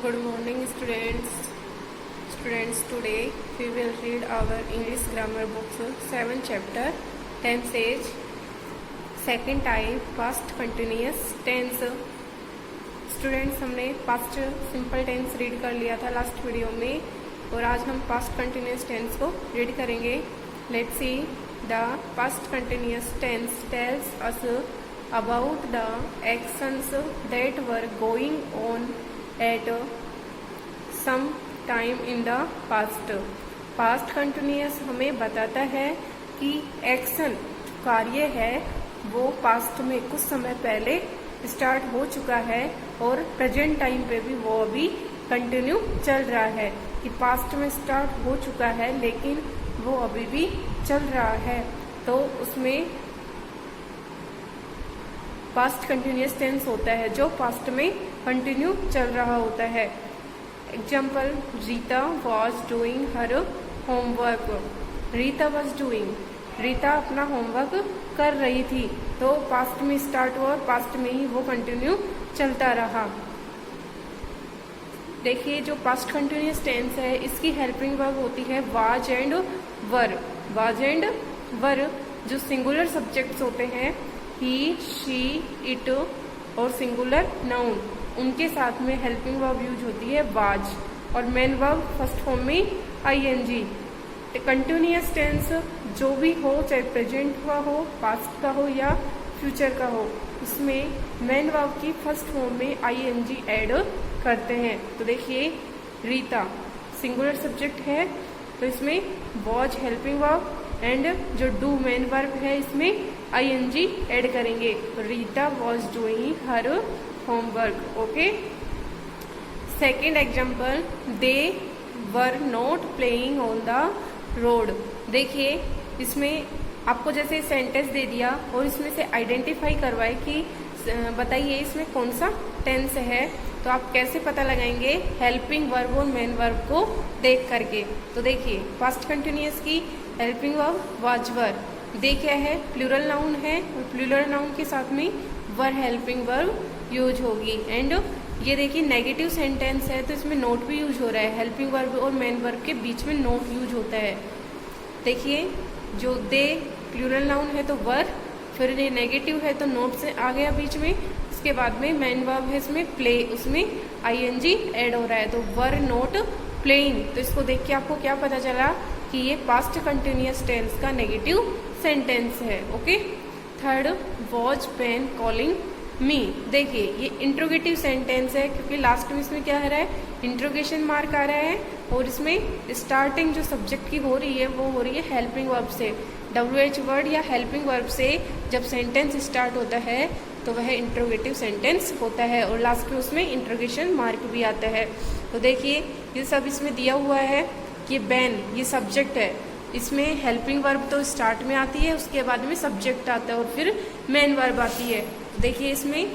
Good morning, students. Today we will read our English grammar books 7 chapter 10 page second type past continuous tense. Students, हमने past simple tense read कर लिया था last video में और आज हम past continuous tense को read करेंगे. Let's see. The past continuous tense tells us about the actions that were going on at some time in the past. Past continuous हमें बताता है कि एक्शन कार्य है वो पास्ट में कुछ समय पहले स्टार्ट हो चुका है और प्रेजेंट टाइम पे भी वो अभी कंटिन्यू चल रहा है. कि पास्ट में स्टार्ट हो चुका है लेकिन वो अभी भी चल रहा है, तो उसमें पास्ट कंटिन्यूस टेंस होता है जो पास्ट में कंटिन्यू चल रहा होता है. Example, Rita was doing her homework. Rita was doing, Rita अपना होमवर्क कर रही थी, तो पास्ट में स्टार्ट हुआ और पास्ट में ही वो कंटिन्यू चलता रहा. देखिए, जो पास्ट कंटिन्यूस टेंस है इसकी हेल्पिंग वर्ब होती है was and were. Was and were जो सिंगुलर सब्जेक्ट्स होते हैं, ही, शी, इट और सिंगुलर नाउन, उनके साथ में हेल्पिंग वर्ब यूज होती है वाज और मेन वर्ब फर्स्ट फॉर्म में आईएनजी. कंटिन्यूअस टेंस जो भी हो, चाहे प्रेजेंट का हो, पास्ट का हो या फ्यूचर का हो, इसमें मेन वर्ब की फर्स्ट फॉर्म में आईएनजी ऐड करते हैं. तो देखिए, रीता सिंगुलर सब्जेक्ट है तो इसमें वॉज हेल्पिंग वर्ब एंड जो डू मेन वर्ब है इसमें आईएनजी ऐड करेंगे. Rita was doing her homework. Okay. Second example, they were not playing on the road. देखिए, इसमें आपको जैसे सेंटेंस दे दिया और इसमें से आइडेंटिफाई करवाए कि बताइए इसमें कौन सा टेंस है, तो आप कैसे पता लगाएंगे? हेल्पिंग वर्ब और मेन वर्ब को देख करके. तो देखिए, पास्ट कंटिन्यूअस की हेल्पिंग वर्ब वाज वर. दे क्या है? प्लूरल नाउन है और प्लूरल नाउन के साथ में वर हेल्पिंग वर्ब यूज होगी. एंड ये देखिए, नेगेटिव सेंटेंस है तो इसमें नोट भी यूज हो रहा है. हेल्पिंग वर्ब और मेन वर्ब के बीच में नोट यूज होता है. देखिए, जो दे प्लूरल नाउन है तो वर, फिर ये नेगेटिव है तो नोट से आ गया बीच में. उसके बाद में मेन वर्ब है इसमें प्ले, उसमें आईएनजी ऐड हो रहा है, तो वर नॉट प्लेइंग. तो इसको देख के आपको क्या पता चला कि ये पास्ट कंटिन्यूअस टेंस का नेगेटिव सेंटेंस है. Okay. Third, was pen calling me. देखिए, ये इंट्रोगेटिव सेंटेंस है क्योंकि लास्ट में इसमें क्या आ रहा है? इंट्रोगेशन मार्क आ रहा है और इसमें स्टार्टिंग जो सब्जेक्ट की हो रही है वो हो रही है हेल्पिंग वर्ब से. WH वर्ड या हेल्पिंग वर्ब से जब सेंटेंस स्टार्ट होता है तो वह इंट्रोगेटिव सेंटेंस होता है और लास्ट में उसमें इंट्रोगेशन मार्क भी आता है. तो देखिए, ये सब इसमें दिया हुआ है कि बैन ये सब्जेक्ट है, इसमें हेल्पिंग वर्ब तो स्टार्ट में आती है, उसके बाद में सब्जेक्ट आता है और फिर मेन वर्ब आती है. देखिए, इसमें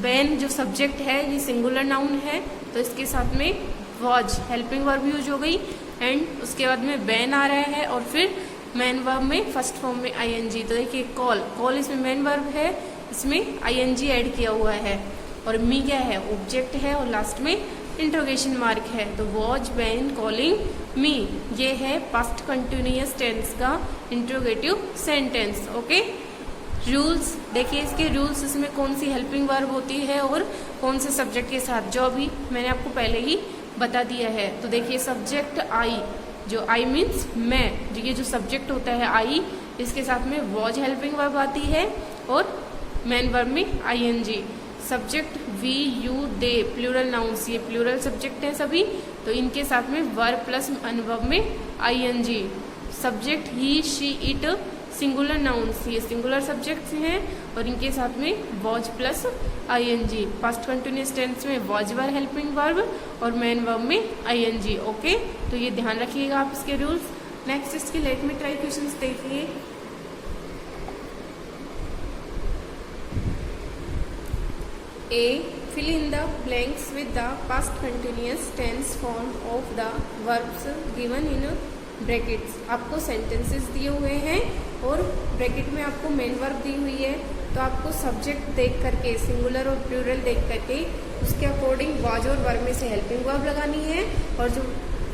बैन जो सब्जेक्ट है ये सिंगुलर नाउन है तो इसके साथ में वॉज हेल्पिंग वर्ब यूज हो गई एंड उसके बाद में बैन आ रहा है और फिर मेन वर्ब में फर्स्ट फॉर्म में आईएनजी. तो देखिए, कॉल इसमें मेन वर्ब है, इसमें आईएनजी ऐड किया हुआ है और मी क्या है? ऑब्जेक्ट है और लास्ट में इंट्रोगेशन मार्क है. तो वॉज बैन कॉलिंग मी, ये है पास्ट कंटिन्यूअस टेंस का इंट्रोगेटिव सेंटेंस. ओके. रूल्स, देखिए इसके रूल्स, इसमें कौन सी हेल्पिंग वर्ब होती है और कौन से सब्जेक्ट के साथ, जो अभी मैंने आपको पहले ही बता दिया है. तो देखिए, सब्जेक्ट आई, जो आई मीन्स मैं, ये जो सब्जेक्ट होता है आई, इसके साथ में वॉज हेल्पिंग वर्ब आती है और मेन वर्ब में ING. Subject we, you, they plural nouns, ये प्लूरल सब्जेक्ट हैं सभी, तो इनके साथ में वर्ब प्लस वर्ब में ING. Subject he, she, it singular nouns, ये सिंगुलर सब्जेक्ट्स हैं और इनके साथ में was plus ING. Past continuous tense में वॉज वर हेल्पिंग वर्ब और मेन वर्ब में आईएनजी. ओके. तो ये ध्यान रखिएगा आप इसके रूल्स. नेक्स्ट इसके लेट में ट्राई क्वेश्चंस देखिए. A. Fill in the blanks with the past continuous tense form of the verbs given in brackets. आपको सेंटेंसेस दिए हुए हैं और ब्रैकेट में आपको मेन वर्ब दी हुई है तो आपको सब्जेक्ट देख करके, सिंगुलर और प्लूरल देख करके उसके अकॉर्डिंग वाज और वर्ब में से हेल्पिंग वर्ब लगानी है,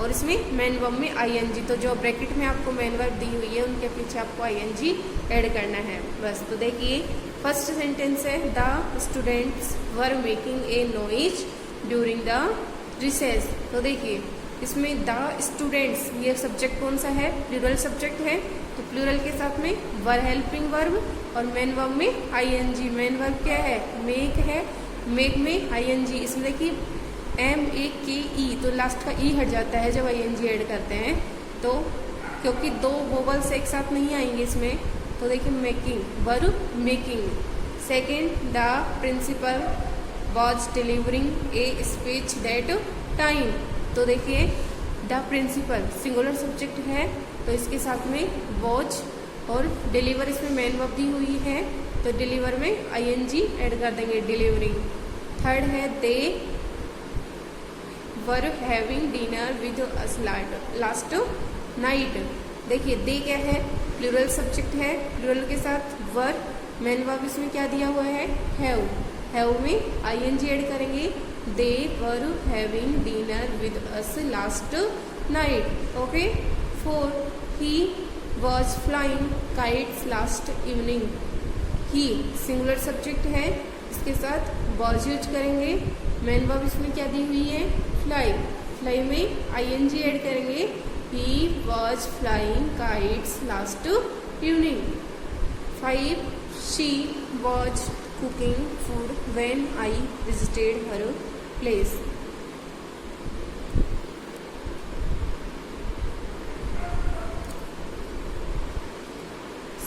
और इसमें मेन वर्ब में आईएनजी। तो जो ब्रैकेट में आपको मेन वर्ब दी हुई है उनके पीछे आपको आईएनजी ऐड करना है बस। तो देखिए फर्स्ट सेंटेंस है the students were making a noise during the recess. तो देखिए इसमें द स्टूडेंट्स, ये सब्जेक्ट कौन सा है, प्लूरल सब्जेक्ट है, तो प्लूरल के साथ में वर हेल्पिंग वर्ब और मेन वर्ब में आईएनजी। मेन वर्ब क्या है, मेक है, मेक में आईएनजी। इसमें देखिए MEKE, तो लास्ट का ई हट जाता है जब आईएनजी ऐड करते हैं, तो क्योंकि दो वोवल्स एक साथ नहीं आएंगे इसमें। तो देखिए making, verb making. Second the principal was delivering a speech that time. तो देखिए द प्रिंसिपल सिंगुलर सब्जेक्ट है, तो इसके साथ में वॉज और डिलीवर इसमें मेन वर्ब दी हुई है, तो डिलीवर में आईएनजी ऐड कर देंगे, डिलीवरिंग। थर्ड है they were having dinner with us last night. देखिए दे क्या है, प्लूरल सब्जेक्ट है, प्लूरल के साथ वर, मेन वर्ब इसमें क्या दिया हुआ है, हैव। हैव में आईएनजी ऐड करेंगे, they were having dinner with us last night. Okay. Four he was flying kites last evening. He singular subject है, इसके साथ वॉज यूज करेंगे, मेन वर्ब इसमें क्या दी हुई है, फ्लाई। फ्लाई में आईएनजी ऐड करेंगे, he was flying kites last evening. 5 she was cooking food when I visited her place.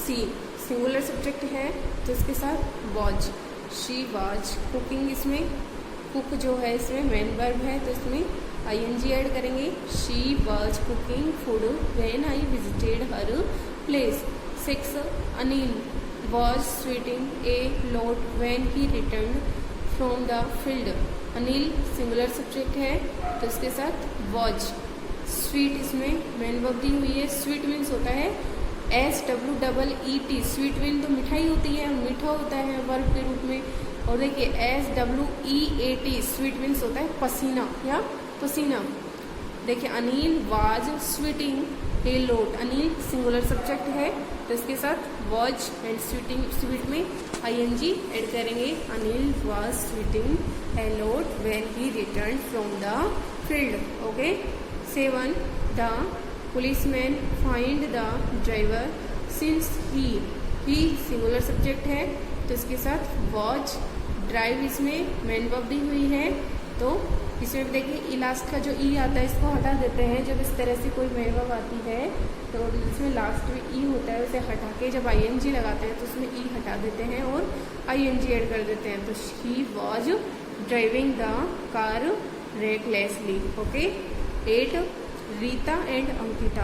She singular subject है, तो इसके साथ वॉज, शी वॉज कुकिंग, इसमें कुक जो है इसमें मेन वर्ब है, तो इसमें आईएनजी ऐड करेंगे, she was cooking food when I visited her place. 6 Anil was sweating A lot when he return from the field. Anil singular subject है, तो इसके साथ वॉज। स्वीट इसमें मेन वर्ब दी हुई है, स्वीट मीन्स होता है SWEET, स्वीट मीन तो मिठाई होती है, मीठा होता है वर्ब के रूप में। और देखिए SWEAT स्वीट मीन्स होता है पसीना या पसीना। देखिए Anil was sweating A lot, Anil singular subject है, तो इसके साथ वॉज एंड स्वीटिंग, स्वीट में आईएनजी ऐड करेंगे, Anil was sweating A lot when he return from the field. Okay. 7 the policeman find the driver since he singular subject है, तो इसके साथ वॉज, ड्राइव इसमें मेन वर्ब दी हुई है, तो इसमें भी देखिए लास्ट का जो ई आता है इसको हटा देते हैं। जब इस तरह से कोई मेन वर्ब आती है तो इसमें लास्ट में ई होता है, उसे हटा के जब आईएनजी लगाते हैं तो उसमें ई हटा देते हैं और आईएनजी ऐड कर देते हैं। तो he was driving the car recklessly. Okay. 8 Rita and Ankita.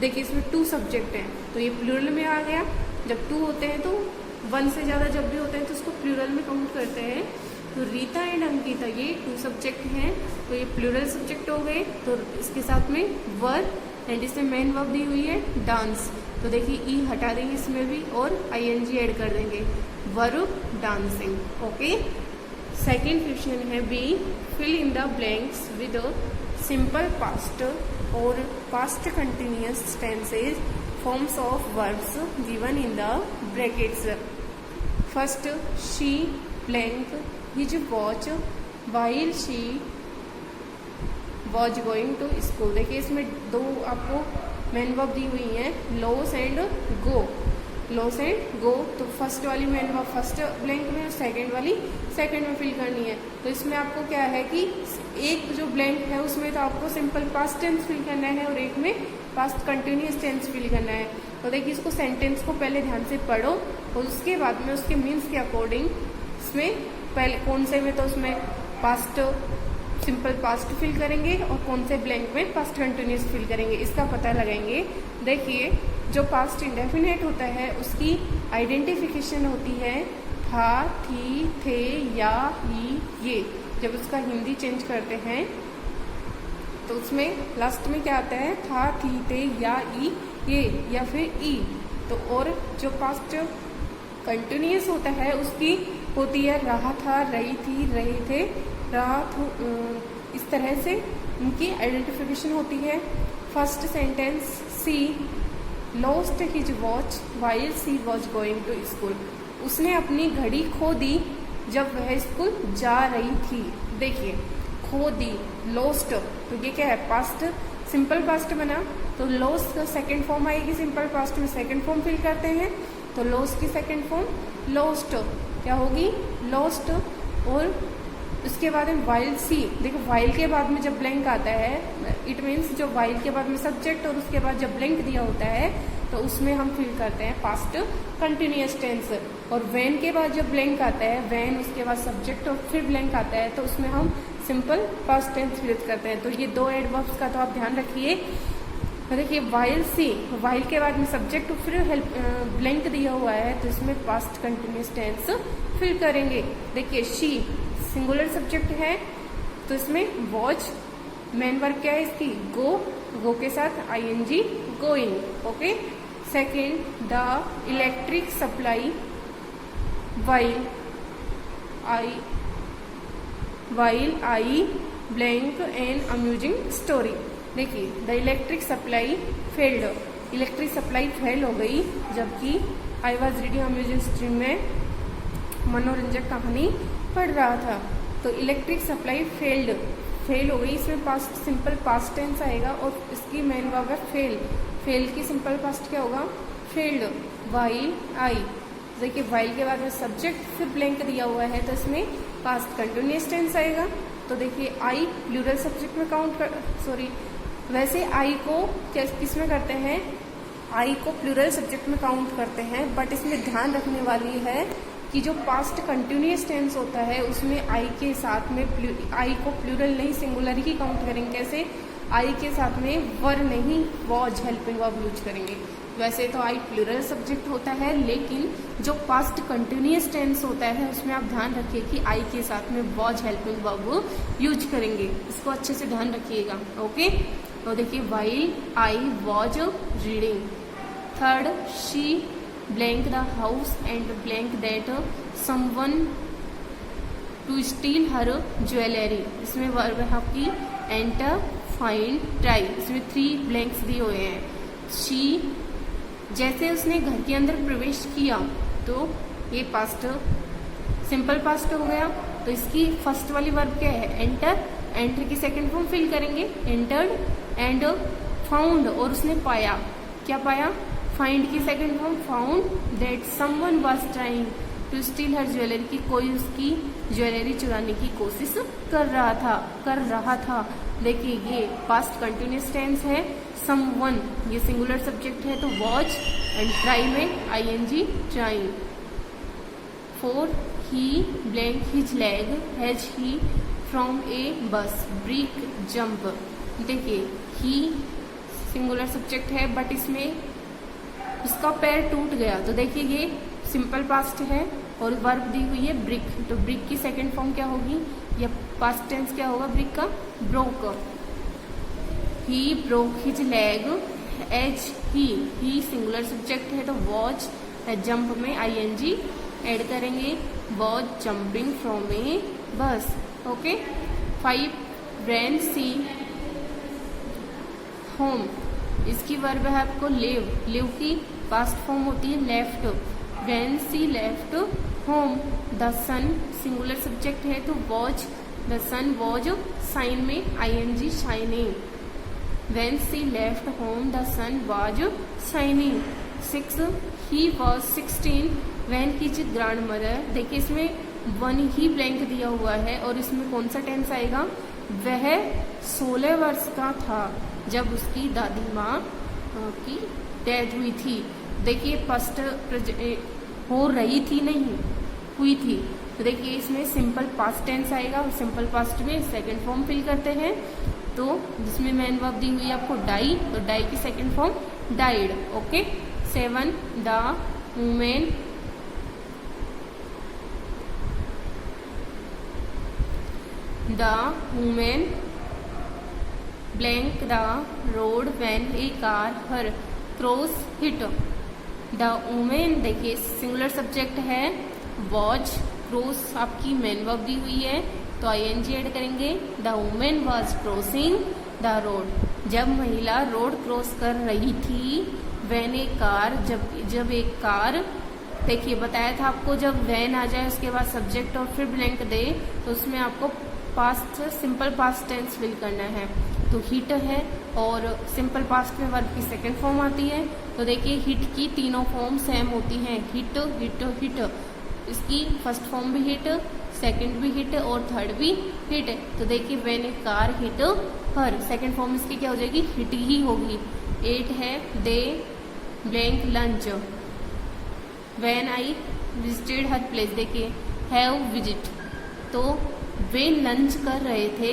देखिए इसमें 2 सब्जेक्ट हैं, तो ये प्लूरल में आ गया। जब 2 होते हैं तो 1 से ज़्यादा जब भी होते हैं तो उसको प्लूरल में काउंट करते हैं। तो रीता एंड अंकिता ये 2 सब्जेक्ट हैं, तो ये प्लूरल सब्जेक्ट हो गए। तो इसके साथ में वर एंड इसमें मेन वर्ब दी हुई है डांस, तो देखिए ई हटा देंगे इसमें भी और आईएनजी ऐड कर देंगे, verb dancing. Okay. Second question है B, fill in the blanks with simple past और past continuous tenses forms of verbs given in the brackets. First, she blank his watch while she was going to school. देखिए इसमें 2 आपको main verb दी हुई हैं, loss and go. Loss and go, तो first वाली main verb first blank में और second वाली सेकेंड में फिल करनी है। तो इसमें आपको क्या है कि एक जो ब्लैंक है उसमें तो आपको सिंपल पास्ट टेंस फिल करना है और एक में पास्ट कंटिन्यूअस टेंस फिल करना है। तो देखिए इसको सेंटेंस को पहले ध्यान से पढ़ो और उसके बाद में उसके मीन्स के अकॉर्डिंग इसमें पहले कौन से में तो उसमें पास्ट सिंपल पास्ट फिल करेंगे और कौन से ब्लैंक में पास्ट कंटिन्यूअस फिल करेंगे, इसका पता लगाएंगे। देखिए जो पास्ट इंडेफिनेट होता है उसकी आइडेंटिफिकेशन होती है था, थी, थे, या, ही, ये। जब उसका हिंदी चेंज करते हैं तो उसमें लास्ट में क्या आता है, था, थी, थे, या, ई, ये या फिर ई। तो और जो पास्ट कंटिन्यूस होता है उसकी होती है रहा था, रही थी, रहे थे, रहा था, इस तरह से उनकी आइडेंटिफिकेशन होती है। First sentence, she lost his watch while she was going to school. उसने अपनी घड़ी खो दी जब वह स्कूल जा रही थी। देखिए, खो दी, लॉस्ट, तो ये क्या है, पास्ट, सिंपल पास्ट बना, तो लॉस्ट का सेकंड फॉर्म आएगी, सिंपल पास्ट में सेकंड फॉर्म फिल करते हैं, तो लॉस्ट की सेकंड फॉर्म लॉस्ट क्या होगी, लॉस्ट। और उसके बाद में वाइल सी, देखो वाइल के बाद में जब ब्लैंक आता है, इट मीन्स जो वाइल के बाद में सब्जेक्ट और उसके बाद जब ब्लैंक दिया होता है तो उसमें हम फिल करते हैं पास्ट कंटिन्यूअस टेंस। और व्हेन के बाद जब ब्लैंक आता है, व्हेन उसके बाद सब्जेक्ट और फिर ब्लैंक आता है, तो उसमें हम सिंपल पास्ट टेंस फिल करते हैं। तो ये दो एडवर्ब्स का तो आप ध्यान रखिए। देखिए, वाइल सी, वाइल के बाद में सब्जेक्ट और फिर हेल्प ब्लैंक दिया हुआ है, तो इसमें पास्ट कंटिन्यूअस टेंस फिल करेंगे। देखिए, शी सिंगुलर सब्जेक्ट है, तो इसमें वॉच, मेन वर्ब क्या है इसकी, गो, गो के साथ ING, going. Okay. Second, the electric supply while I blank an amusing story। देखिए, the electric supply failed, electric supply fail हो गई जबकि I was reading amusing story में मनोरंजक कहानी पढ़ रहा था। तो इलेक्ट्रिक सप्लाई फेल हो गई, इसमें पास्ट सिंपल पास्ट टेंस आएगा और इसकी मेन वर्ब है फेल। फेल की सिंपल पास्ट क्या होगा, फेल्ड। वाइल आई, देखिए वाइल के बाद में सब्जेक्ट फिर ब्लैंक दिया हुआ है, तो इसमें पास्ट कंटिन्यूअस टेंस आएगा। तो देखिए, आई प्लूरल सब्जेक्ट में काउंट कर, सॉरी, वैसे आई को किस में करते हैं, आई को प्लूरल सब्जेक्ट में काउंट करते हैं, बट इसमें ध्यान रखने वाली है कि जो पास्ट कंटिन्यूअस टेंस होता है उसमें आई के साथ में आई को प्लूरल नहीं सिंगुलर ही काउंट करेंगे। कैसे, आई के साथ में वर नहीं वॉज हेल्पिंग वर्ब यूज करेंगे। वैसे तो आई प्लूरल सब्जेक्ट होता है, लेकिन जो पास्ट कंटिन्यूअस टेंस होता है उसमें आप ध्यान रखिए कि आई के साथ में वॉज हेल्पिंग वर्ब यूज करेंगे। इसको अच्छे से ध्यान रखिएगा। ओके। तो देखिए, while I was reading. Third, she blank the house and blank that someone to steal her jewellery. इसमें वर्ब है आपकी एंटर, फाइंड, ट्राई। इसमें 3 ब्लैंक्स दिए हुए हैं। शी, जैसे उसने घर के अंदर प्रवेश किया, तो ये पास्ट सिंपल पास्ट हो गया। तो इसकी फर्स्ट वाली वर्ब क्या है, एंटर। एंटर की सेकंड फॉर्म फिल करेंगे, एंटर्ड एंड फाउंड, और उसने पाया, क्या पाया, फाइंड की second form found that someone was trying to steal her jewellery, की कोई उसकी ज्वेलरी चुराने की कोशिश कर रहा था। देखिए, ये पास्ट कंटिन्यूअस टेंस है। समवन ये सिंगुलर सब्जेक्ट है, तो वॉच, एंड ट्राई में ING, trying. 4, he blank his leg has he from a bus break jump. देखिए, ही सिंगुलर सब्जेक्ट है, बट इसमें उसका पैर टूट गया, तो देखिए ये सिंपल पास्ट है और वर्ब दी हुई है ब्रिक, तो ब्रिक की सेकंड फॉर्म क्या होगी, या पास्ट टेंस क्या होगा ब्रिक का, broke. He broke his leg as he singular subject है, तो वॉच, जंप में आईएनजी ऐड करेंगे, was jumping from a bus. Okay. 5, when she home, इसकी वर्ब है आपको लिव की पास्ट फॉर्म होती है left. When she left home, the sun singular subject है, तो was, the sun was, shine में ING, shining. When she left home, the sun was shining. 6, he was 16 when his grand mother. देखिए, इसमें 1 ही blank दिया हुआ है और इसमें कौन सा टेंस आएगा, वह 16 वर्ष का था जब उसकी दादी माँ की डेथ हुई थी। देखिए, फर्स्ट हो रही थी नहीं, हुई थी, तो देखिए इसमें सिंपल पास्ट टेंस आएगा और सिंपल पास्ट में सेकंड फॉर्म फिल करते हैं, तो जिसमें मेन वर्ब दी हुई है आपको डाई, तो डाई की second form died. Okay. 7, the women blank the road when a car her cross hit. The women, देखिए सिंगुलर सब्जेक्ट है, वॉच, क्रॉस आपकी मेन वर्ब दी हुई है तो ing ऐड करेंगे। The women was crossing the road, जब महिला road cross कर रही थी। वैन ए कार, जब एक कार, देखिए बताया था आपको जब वैन आ जाए उसके बाद सब्जेक्ट और फिर ब्लैंक दे तो उसमें आपको past, simple past tense fill करना है। तो हिट है और सिंपल पास्ट में वर्ब की सेकंड फॉर्म आती है। तो देखिए हिट की तीनों फॉर्म सेम होती हैं, हिट हिट हिट। इसकी फर्स्ट फॉर्म भी हिट, सेकंड भी हिट और थर्ड भी हिट। तो देखिए when a car hit her, second form इसकी क्या हो जाएगी, हिट ही होगी। 8 है they blank lunch, when I visited her place, देखिए हैव विजिट, तो वे लंच कर रहे थे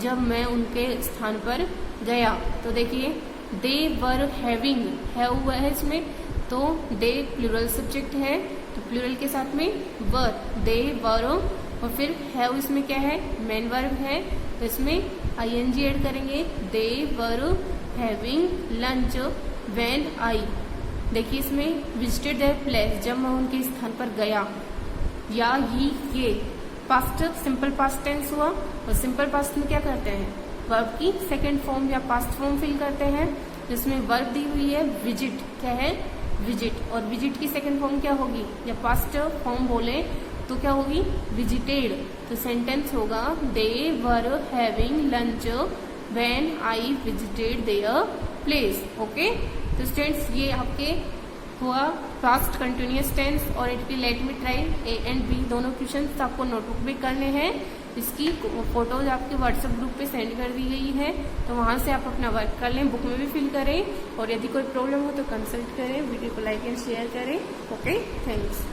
जब मैं उनके स्थान पर गया। तो देखिए दे वर हैविंग, हैव हुआ है इसमें तो दे प्लूरल सब्जेक्ट है तो प्लूरल के साथ में वर, दे वर, और फिर हैव इसमें क्या है, मेन वर्ब है तो इसमें ing ऐड करेंगे। They were having lunch when I, देखिए इसमें विजिटेड देयर प्लेस, जब मैं उनके स्थान पर गया। या ये पास्ट, सिंपल पास्ट टेंस हुआ और सिंपल पास्ट में क्या करते हैं, वर्ब की सेकंड फॉर्म या पास्ट फॉर्म फिल करते हैं। जिसमें वर्ब दी हुई है विजिट, क्या है विजिट, और विजिट की सेकंड फॉर्म क्या होगी, या पास्ट फॉर्म बोले तो क्या होगी, विजिटेड। तो सेंटेंस होगा they were having lunch when I visited their place. Okay, तो स्टूडेंट्स ये आपके हुआ पास्ट कंटिन्यूअस टेंस और इट की let me try A and B दोनों क्वेश्चंस आपको नोटबुक में करने हैं। इसकी फोटोज आपके व्हाट्सएप ग्रुप पे सेंड कर दी गई है तो वहां से आप अपना वर्क कर लें, बुक में भी फिल करें और यदि कोई प्रॉब्लम हो तो कंसल्ट करें। वीडियो को लाइक एंड शेयर करें। Okay, thanks.